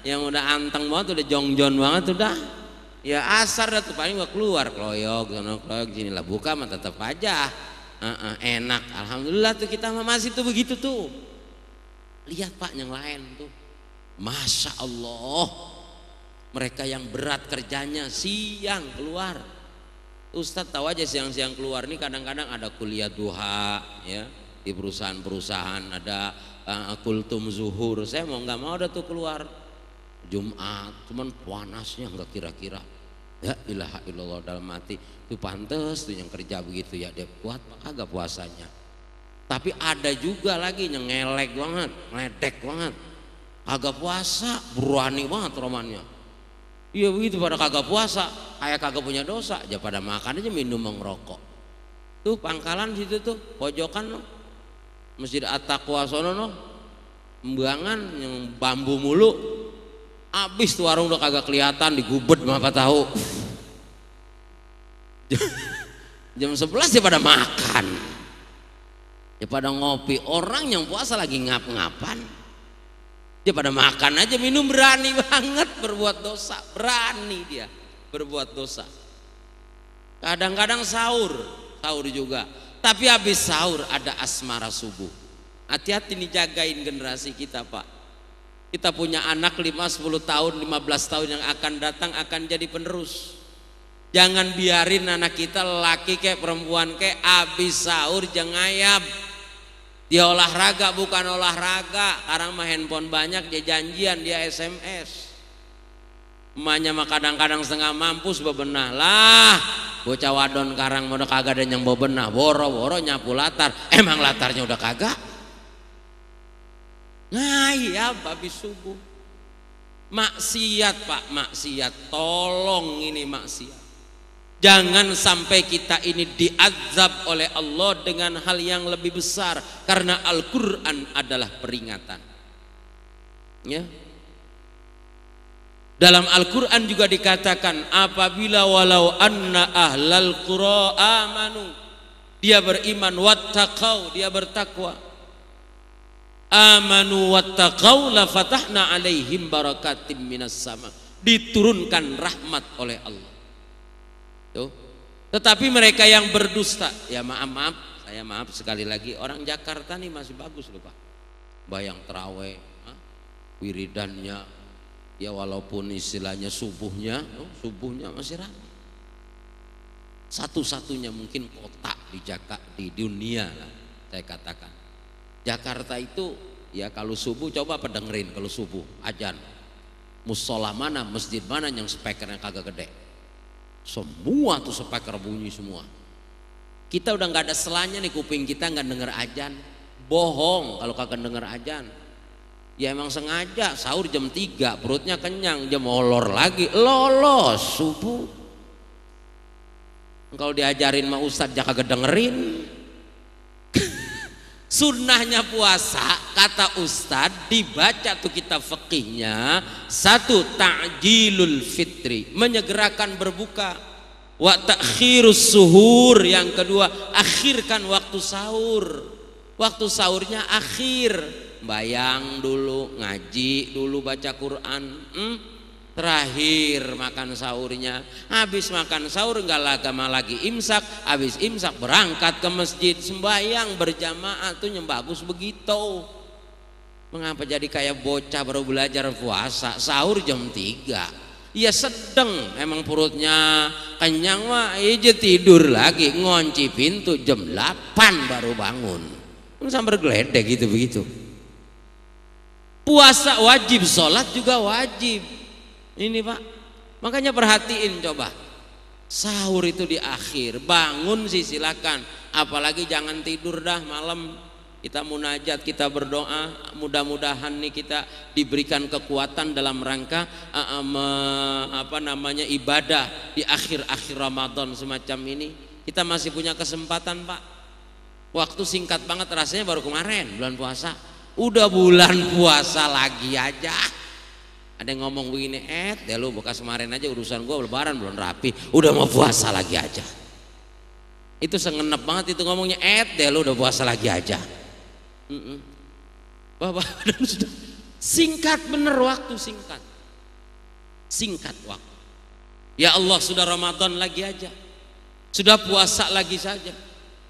yang udah anteng banget, udah jongjon banget udah. Ya asar dah tuh paling gak keluar kloyok sini lah buka mah tetap aja enak. Alhamdulillah tuh kita masih tuh begitu tuh. Lihat Pak yang lain tuh, Masya Allah, mereka yang berat kerjanya siang keluar. Ustadz tahu aja siang-siang keluar nih kadang-kadang ada kuliah duha ya di perusahaan-perusahaan, ada kultum zuhur. Saya mau nggak mau ada tuh keluar Jumat, cuman panasnya nggak kira-kira. Ya ilaha illallah dalam hati itu pantes tuh yang kerja begitu ya, dia kuat agak puasanya. Tapi ada juga lagi yang ngelek banget, ngeledek banget, kagak puasa berani banget romannya. Iya begitu, pada kagak puasa kayak kagak punya dosa aja, pada makan aja minum ngerokok. Tuh pangkalan situ tuh pojokan no, Masjid At-Taqwa sono no, Embangan yang bambu mulu, abis tuh warung udah kagak kelihatan, digubet mah apa tahu. Jam 11 dia pada makan, dia pada ngopi. Orang yang puasa lagi ngap-ngapan, dia pada makan aja minum, berani banget berbuat dosa, berani dia berbuat dosa. Kadang-kadang sahur juga, tapi habis sahur ada asmara subuh. Hati-hati nih, jagain generasi kita Pak. Kita punya anak 5-10 tahun 15 tahun yang akan datang akan jadi penerus. Jangan biarin anak kita laki kayak perempuan kayak habis sahur jengayap. Dia olahraga bukan olahraga, sekarang mah handphone banyak, dia janjian, dia SMS. Emaknya mah kadang-kadang setengah mampus bebenah lah. Bocah wadon karang udah kagak ada yang bebenah, boro-boro nyapu latar. Emang latarnya udah kagak? Ngayap habis subuh. Maksiat Pak, maksiat. Tolong ini maksiat. Jangan sampai kita ini diazab oleh Allah dengan hal yang lebih besar, karena Al-Quran adalah peringatan. Ya. Dalam Al-Quran juga dikatakan, apabila walau anna ahlal qura amanu, dia beriman, wattaqau, dia bertakwa, amanu wattaqau la fatahna alaihim barakatim minas sama, diturunkan rahmat oleh Allah. Tuh. Tetapi mereka yang berdusta, ya maaf, saya maaf sekali lagi, orang Jakarta nih masih bagus loh Pak, bayang terawih, wiridannya, ya walaupun istilahnya subuhnya masih ramai. Satu-satunya mungkin kota di Jakarta di dunia lah, saya katakan. Jakarta itu ya kalau subuh coba pendengerin, kalau subuh ajan, musola mana, masjid mana yang speakernya kagak gede. Semua tuh speaker bunyi semua. Kita udah nggak ada selanya nih, kuping kita nggak denger ajan. Bohong kalau kagak denger ajan. Ya emang sengaja sahur jam 3 perutnya kenyang, jam molor lagi lolos subuh. Kalau diajarin sama ustadz ya kagak dengerin. Sunnahnya puasa kata ustadz dibaca tuh kitab fikihnya, satu ta'jilul fitri, menyegerakan berbuka, wa ta'khirus suhur, yang kedua akhirkan waktu sahur. Waktu sahurnya akhir, bayang dulu, ngaji dulu, baca Quran, terakhir makan sahurnya. Habis makan sahur nggak lagi imsak, habis imsak berangkat ke masjid sembahyang berjamaah, tuh yang bagus begitu. Mengapa jadi kayak bocah baru belajar puasa sahur jam 3? Ya sedang emang perutnya kenyang mah aja tidur lagi, ngunci pintu jam 8 baru bangun, sambil geledek gitu begitu. Puasa wajib, sholat juga wajib. Ini Pak, makanya perhatiin coba, sahur itu di akhir, bangun sih silakan, apalagi jangan tidur dah malam. Kita munajat, kita berdoa, mudah-mudahan nih kita diberikan kekuatan dalam rangka ibadah di akhir-akhir Ramadan semacam ini. Kita masih punya kesempatan Pak. Waktu singkat banget rasanya, baru kemarin bulan puasa, udah bulan puasa lagi aja. Ada yang ngomong begini, ya lu bekas kemarin aja urusan gua lebaran belum rapi, udah mau puasa lagi aja. Itu sengenep banget itu ngomongnya, ya lu udah puasa lagi aja. Bapak sudah singkat bener waktu, singkat waktu. Ya Allah, sudah Ramadan lagi aja, sudah puasa lagi saja.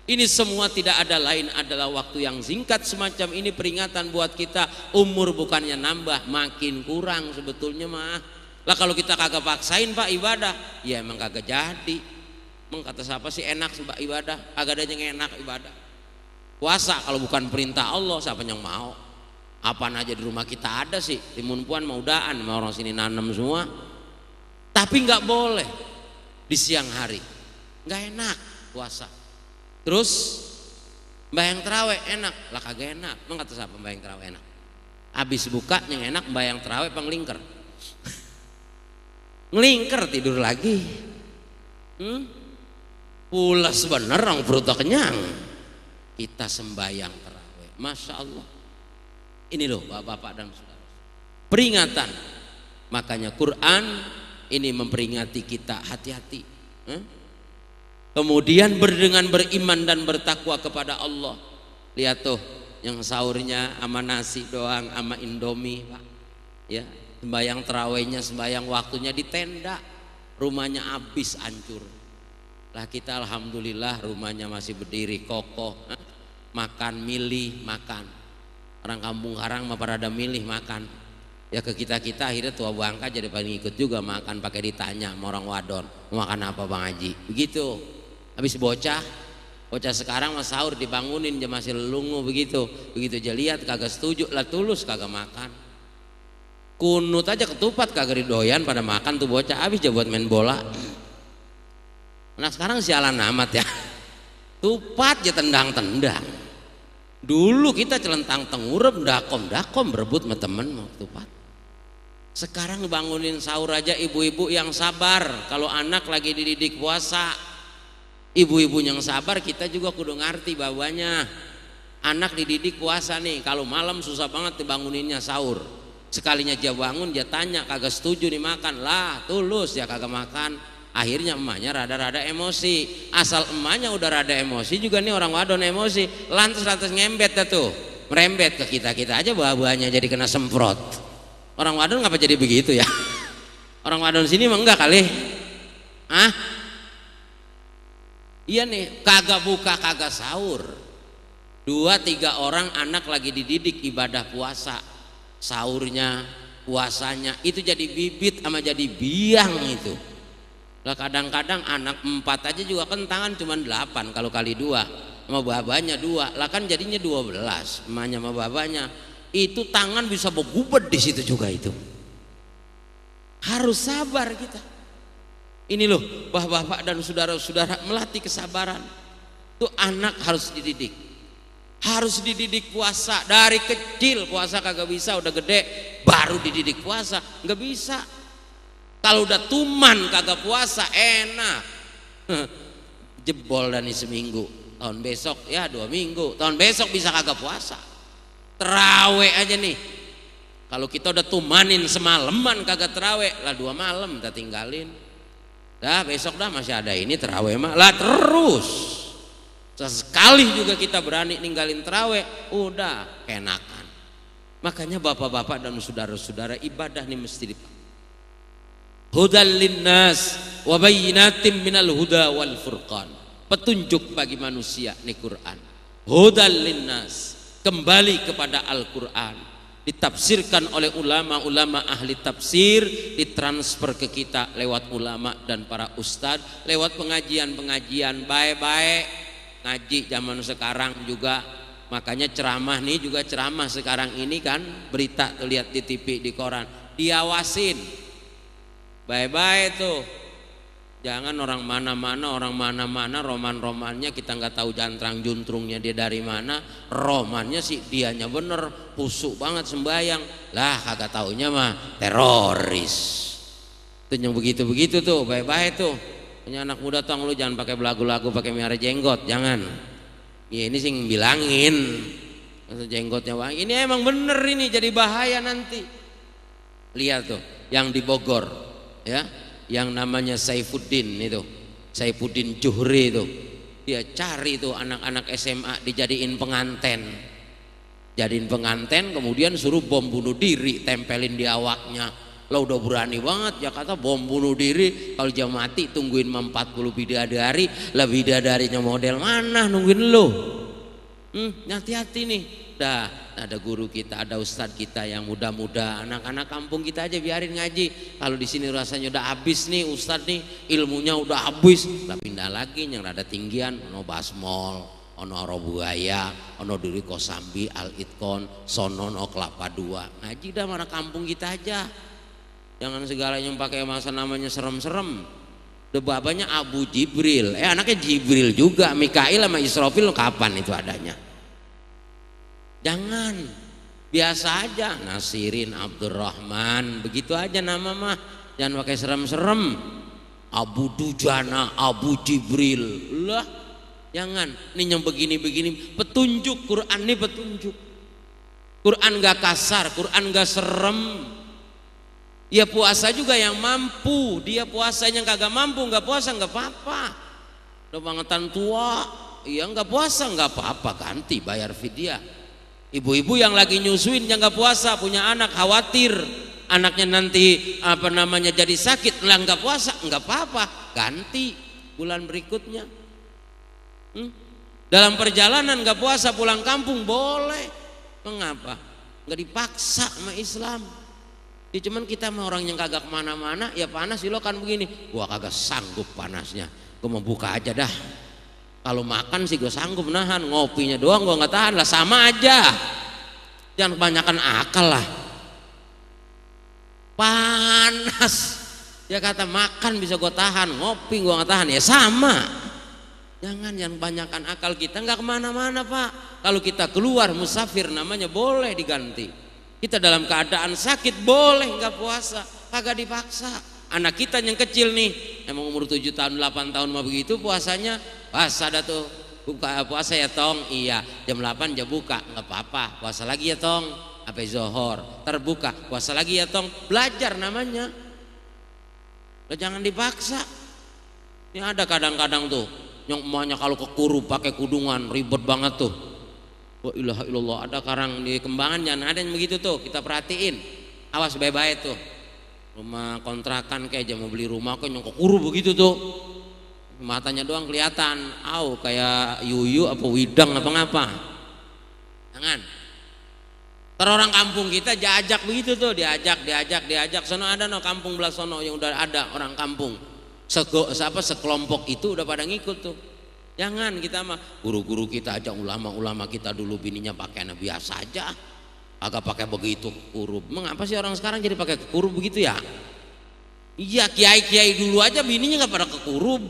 Ini semua tidak ada lain adalah waktu yang singkat semacam ini, peringatan buat kita. Umur bukannya nambah, makin kurang sebetulnya mah. Lah kalau kita kagak paksain Pak ibadah, ya emang kagak jadi. Emang kata siapa sih enak Pak ibadah? Agak ada yang enak ibadah. Puasa kalau bukan perintah Allah siapa yang mau? Apaan aja di rumah kita ada sih. Timun puan mau udaan, mau orang sini nanam semua. Tapi nggak boleh di siang hari, nggak enak puasa. Terus mbayang terawih enak, lah kagak enak. Emang kata siapa mbayang terawih enak? Habis buka yang enak mbayang terawih penglingker. Ngelingker tidur lagi. Pulas bener orang perutnya kenyang. Kita sembayang terawih, masya Allah. Ini loh bapak-bapak dan saudara, peringatan. Makanya Quran ini memperingati kita, hati-hati. Kemudian dengan beriman dan bertakwa kepada Allah. Lihat tuh yang sahurnya sama nasi doang sama Indomie Pak, ya. Sembayang terawihnya, sembayang waktunya di tenda, rumahnya habis hancur. Lah kita alhamdulillah rumahnya masih berdiri kokoh, makan milih makan. Orang kampung Karang mah pada ada milih makan. Ya ke kita akhirnya tua bangka jadi paling ikut juga makan, pakai ditanya sama orang wadon mau makan apa Bang Haji, begitu. Habis bocah sekarang mas sahur dibangunin dia masih lelungu begitu aja lihat kagak setuju, lah tulus kagak makan. Kunut aja ketupat kagak didoyan pada makan tuh bocah, habis aja buat main bola. Nah sekarang sialan amat ya, tupat ya tendang-tendang. Dulu kita celentang tengurep dakom berebut sama temen mau tupat. Sekarang bangunin sahur aja ibu-ibu yang sabar. Kalau anak lagi dididik puasa, ibu-ibu yang sabar, kita juga kudu ngerti bahwanya anak dididik puasa nih. Kalau malam susah banget dibanguninnya sahur. Sekalinya dia bangun dia tanya kagak setuju dimakan, lah tulus ya kagak makan. Akhirnya emaknya rada-rada emosi. Asal emaknya udah rada emosi juga nih orang wadon emosi, lantas ngembet dah tuh, merembet ke kita aja buah-buahnya jadi kena semprot. Orang wadon ngapa jadi begitu ya? Orang wadon sini mah enggak kali. Iya nih, kagak buka kagak sahur. 2-3 orang anak lagi dididik ibadah puasa, sahurnya puasanya itu jadi bibit sama jadi biang itu. Lah kadang-kadang anak 4 aja juga kentangan cuma 8 kalau kali 2 sama babanya 2, lah kan jadinya 12 emaknya sama babanya. Itu tangan bisa begubet di situ juga itu. Harus sabar kita. Ini loh bapak-bapak dan saudara-saudara, melatih kesabaran. Tuh anak harus dididik. Harus dididik puasa dari kecil. Puasa kagak bisa, udah gede baru dididik puasa, nggak bisa. Kalau udah tuman kagak puasa enak. Jebol dan seminggu, tahun besok ya 2 minggu, tahun besok bisa kagak puasa. Terawih aja nih, kalau kita udah tumanin semalaman kagak terawih, lah 2 malam kita tinggalin. Dah besok dah masih ada ini terawih mah, lah terus. Sesekali juga kita berani ninggalin terawih, udah kenakan. Makanya bapak-bapak dan saudara-saudara, ibadah nih mesti dipakai. Hudal linnas wa bayyinatin minal huda wal furqan. Petunjuk bagi manusia nih Quran. Hudal linnas, kembali kepada Al-Quran, ditafsirkan oleh ulama-ulama ahli tafsir, ditransfer ke kita lewat ulama dan para ustadz, lewat pengajian-pengajian baik-baik ngaji zaman sekarang juga. Makanya ceramah nih juga ceramah sekarang ini kan, berita tuh lihat di TV di koran, diawasin baik-baik tuh, jangan orang mana-mana roman-romannya kita nggak tahu jantrang juntrungnya dia dari mana. Romannya sih dianya bener pusuk banget sembayang, lah kagak taunya mah teroris. Itu yang begitu-begitu tuh baik-baik tuh. Punya anak muda tong lu jangan pakai belagu-lagu, pakai miara jenggot, jangan. Ya ini sih bilangin jenggotnya bang, ini emang bener ini jadi bahaya nanti. Lihat tuh yang di Bogor ya, yang namanya Saifuddin itu, Saifuddin Juhri itu, dia cari tuh anak-anak SMA dijadiin penganten, kemudian suruh bom bunuh diri tempelin di awaknya. Lah udah berani banget Jakarta bom bunuh diri, kalau jam mati tungguin 40 bidadari, lah bidadarinya model mana nungguin lo. Hati-hati nih. Dah ada guru kita, ada ustadz kita yang muda-muda, anak-anak kampung kita aja biarin ngaji. Kalau di sini rasanya udah habis nih ustadz nih, ilmunya udah habis, lah pindah lagi yang rada tinggian, ono Basmol, ono Robuaya, ono Duri Kosambi, Al Itkon, Sono, no Kelapa Dua. Ngaji dah mana kampung kita aja. Jangan segala yang pakai masa namanya serem-serem. Udah babanya Abu Jibril, anaknya Jibril juga, Mikail sama Israfil kapan itu adanya? Jangan, biasa aja, Nasirin, Abdurrahman, begitu aja nama mah, jangan pakai serem-serem. Abu Dujana, Abu Jibril, lah, jangan. Ini yang begini-begini, petunjuk Quran ini petunjuk. Quran gak kasar, Quran gak serem. Ya puasa juga yang mampu, dia puasanya kagak mampu, nggak puasa nggak apa-apa. Udah bangetan tua, ya nggak puasa nggak apa-apa, ganti bayar fidyah. Ibu-ibu yang lagi nyusuin yang nggak puasa, punya anak khawatir anaknya nanti apa namanya jadi sakit, lah nggak puasa nggak apa-apa, ganti bulan berikutnya. Dalam perjalanan nggak puasa pulang kampung boleh, mengapa? Nggak dipaksa sama Islam. Ya cuman kita mah orang yang kagak kemana-mana, ya panas sih lo kan begini, gua kagak sanggup panasnya, gua mau buka aja dah. Kalau makan sih gue sanggup nahan, ngopinya doang gue nggak tahan, lah sama aja. Jangan kebanyakan akal lah. Panas, ya kata makan bisa gue tahan, ngopi gue nggak tahan, ya sama. Jangan kebanyakan akal, kita nggak kemana-mana pak. Kalau kita keluar musafir namanya boleh diganti. Kita dalam keadaan sakit boleh nggak puasa, kagak dipaksa. Anak kita yang kecil nih, emang umur 7 tahun 8 tahun mah begitu puasanya, puasa dah tuh, buka puasa ya tong, iya jam 8 jam buka, nggak apa-apa, puasa lagi ya tong, sampai zohor, terbuka, puasa lagi ya tong, belajar namanya. Lah jangan dipaksa. Ini ada kadang-kadang tuh, yang emaknya kalau ke Kuru pakai kudungan ribet banget tuh. Wa ilaha illallah, ada karang di Kembangan jangan ada yang begitu tuh, kita perhatiin, awas baik-baik tuh. Rumah kontrakan kayak aja mau beli rumah kok nyongkok Kuru begitu tuh, matanya doang kelihatan, kayak yuyu apa widang apa ngapa. Jangan. Ter orang kampung kita diajak begitu tuh, diajak. Sono ada no kampung belah sono yang udah ada orang kampung. Sekelompok itu udah pada ngikut tuh. Jangan kita mah guru-guru kita aja, ulama-ulama kita dulu bininya pakaian biasa aja. Agak pakai begitu kurub. Mengapa sih orang sekarang jadi pakai kurub begitu ya? Iya, kiai-kiai dulu aja bininya nggak pada kekurub.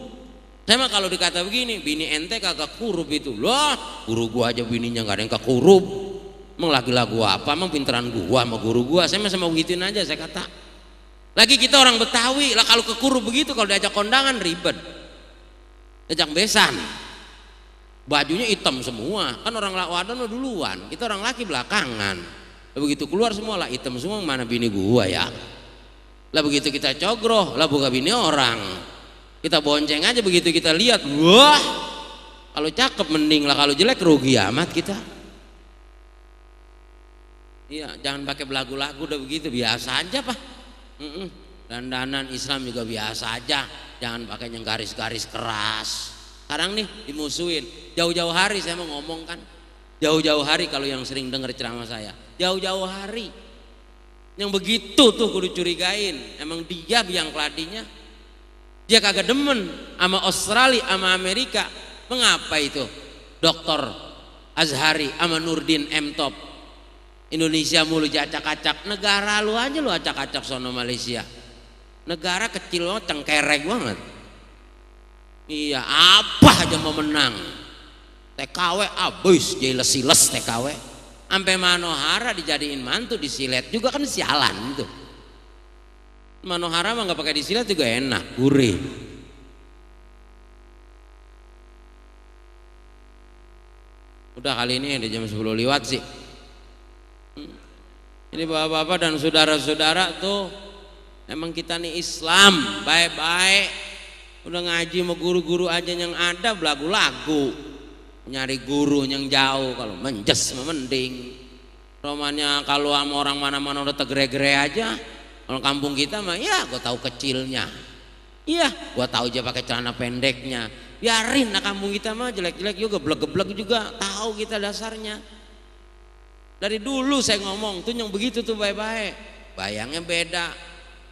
Saya mah kalau dikata begini, bini ente kagak kurub itu loh. Guru gua aja bininya nggak ada yang kekurub. Emang lagi-lagu apa? Emang pinteran gua sama guru gua. Saya mah sama begituin aja saya kata. Lagi kita orang Betawi lah, kalau kekurub begitu kalau diajak kondangan ribet. Diajak besan. Bajunya hitam semua. Kan orang wadon duluan, kita orang laki belakangan. Begitu keluar semua lah hitam semua, mana bini gua ya. Lah begitu kita cogroh, lah bukan bini orang. Kita bonceng aja begitu kita lihat, wah. Kalau cakep mending lah, kalau jelek rugi amat kita. Iya, jangan pakai belagu-lagu udah begitu, biasa aja pak. Dandanan Islam juga biasa aja, jangan pakai yang garis-garis keras. Sekarang nih dimusuhin, jauh-jauh hari saya mau ngomong kan. Jauh-jauh hari kalau yang sering dengar ceramah saya, jauh-jauh hari yang begitu tuh kudu curigain, emang dia biang keladinya. Dia kagak demen sama Australia sama Amerika. Mengapa itu? Dokter Azhari sama Nurdin M Top, Indonesia mulu acak-acak. Negara lu aja lu acak-acak sono Malaysia. Negara kecil banget, cengkerek banget. Iya, apa aja mau menang. TKW abis jeles-siles TKW. Sampai Manohara dijadiin mantu, disilet juga kan sialan itu. Manohara mah nggak pakai disilet juga enak, gurih. Udah kali ini ada jam 10 lewat sih. Ini bapak-bapak dan saudara-saudara tuh, emang kita nih Islam baik-baik. Udah ngaji sama guru-guru aja yang ada belagu-lagu. Nyari guru yang jauh, kalau menjes mending. Romannya kalau sama orang mana-mana udah tegere-gere aja, Kalau kampung kita mah ya gue tahu kecilnya, iya gue tahu aja pakai celana pendeknya, biarin. Nah kampung kita mah jelek-jelek juga, geblek-geblek juga, tahu kita dasarnya. Dari dulu saya ngomong tuh yang begitu tuh baik-baik, bayangnya beda,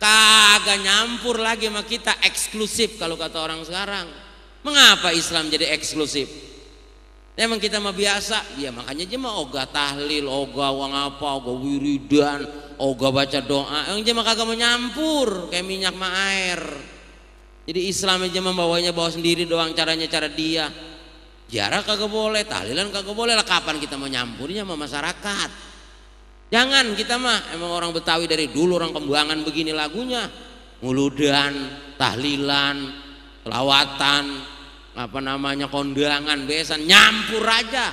kagak nyampur lagi sama kita, eksklusif kalau kata orang sekarang. Mengapa Islam jadi eksklusif? Emang kita mah biasa, ya makanya aja mah oga tahlil, oga wang apa, oga wiridan, oga baca doa, yang aja mah kagak mau nyampur kayak minyak sama air. Jadi Islam aja mah bawanya bawa sendiri doang, caranya cara dia. Jarak kagak boleh, tahlilan kagak boleh, lah kapan kita mau nyampurnya sama masyarakat? Jangan, kita mah emang orang Betawi dari dulu, orang Kembangan begini lagunya, nguludan, tahlilan, selawatan, apa namanya, kondangan, besan, nyampur aja.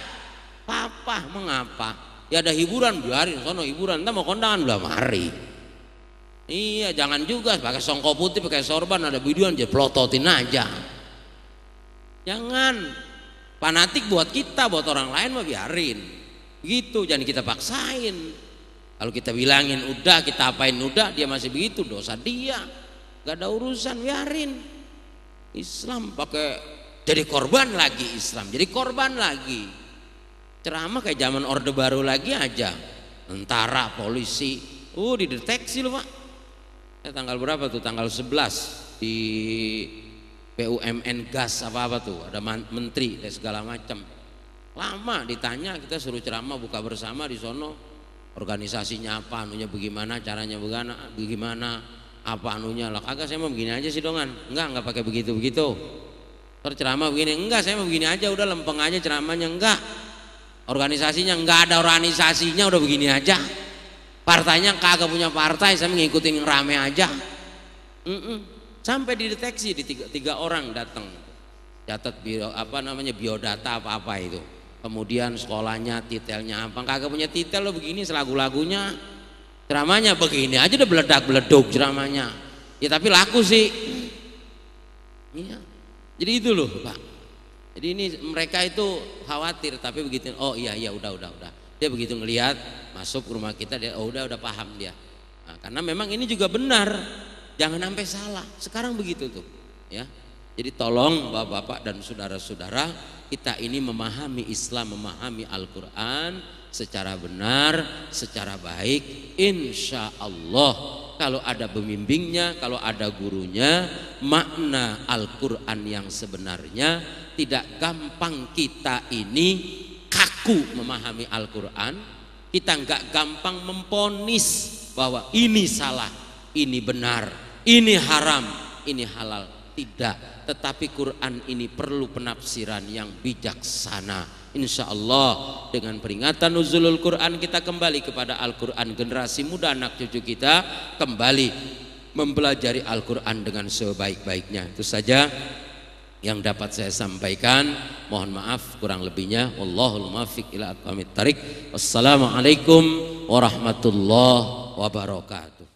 Papa, mengapa? Ya ada hiburan, biarin sono hiburan, entah mau kondangan belum hari. Iya, jangan juga pakai songkok putih, pakai sorban, ada biduan, jadi pelototin aja. Jangan. Fanatik buat kita, buat orang lain mah biarin. Begitu, jangan kita paksain. Kalau kita bilangin udah, kita apain udah, dia masih begitu, dosa dia. Gak ada urusan, biarin. Islam pakai jadi korban lagi, Islam jadi korban lagi. Ceramah kayak zaman Orde Baru lagi aja. Tentara, polisi, dideteksi loh Pak. Tanggal berapa tuh? Tanggal 11 di BUMN gas apa tuh, ada menteri dan segala macam. Lama ditanya, kita suruh ceramah buka bersama di sono, organisasinya apa, anunya bagaimana, caranya bagaimana, apa anunya. Lah kagak, saya mau begini aja sih dongan. Enggak pakai begitu ceramah begini, enggak, saya mau begini aja, udah lempeng aja ceramahnya. Enggak, organisasinya enggak ada organisasinya, udah begini aja. Partainya kagak punya partai, saya mengikuti yang rame aja. Sampai dideteksi di tiga orang datang, catat biodata apa itu, kemudian sekolahnya, titelnya apa, kagak punya titel lo begini, selagu-lagunya, ceramahnya begini aja udah beledak-beleduk ceramahnya. Ya tapi laku sih. Iya. Jadi itu loh Pak. Jadi ini mereka itu khawatir, tapi begitu, oh iya udah. Dia begitu ngelihat masuk rumah kita, dia udah paham dia. Nah, karena memang ini juga benar. Jangan sampai salah. Sekarang begitu tuh, ya. Jadi tolong Bapak-bapak dan saudara-saudara, kita ini memahami Islam, memahami Al-Qur'an secara benar, secara baik. Insya Allah kalau ada pembimbingnya, kalau ada gurunya, makna Al-Qur'an yang sebenarnya, tidak gampang kita ini kaku memahami Al-Qur'an. Kita nggak gampang memponis bahwa ini salah, ini benar, ini haram, ini halal. Tidak, tetapi Quran ini perlu penafsiran yang bijaksana. Insya Allah dengan peringatan nuzulul Quran, kita kembali kepada Al-Quran. Generasi muda, anak cucu kita kembali mempelajari Al-Quran dengan sebaik-baiknya. Itu saja yang dapat saya sampaikan. Mohon maaf kurang lebihnya. Wallahul muwaffiq ila aqwamit thariq. Wassalamualaikum warahmatullahi wabarakatuh.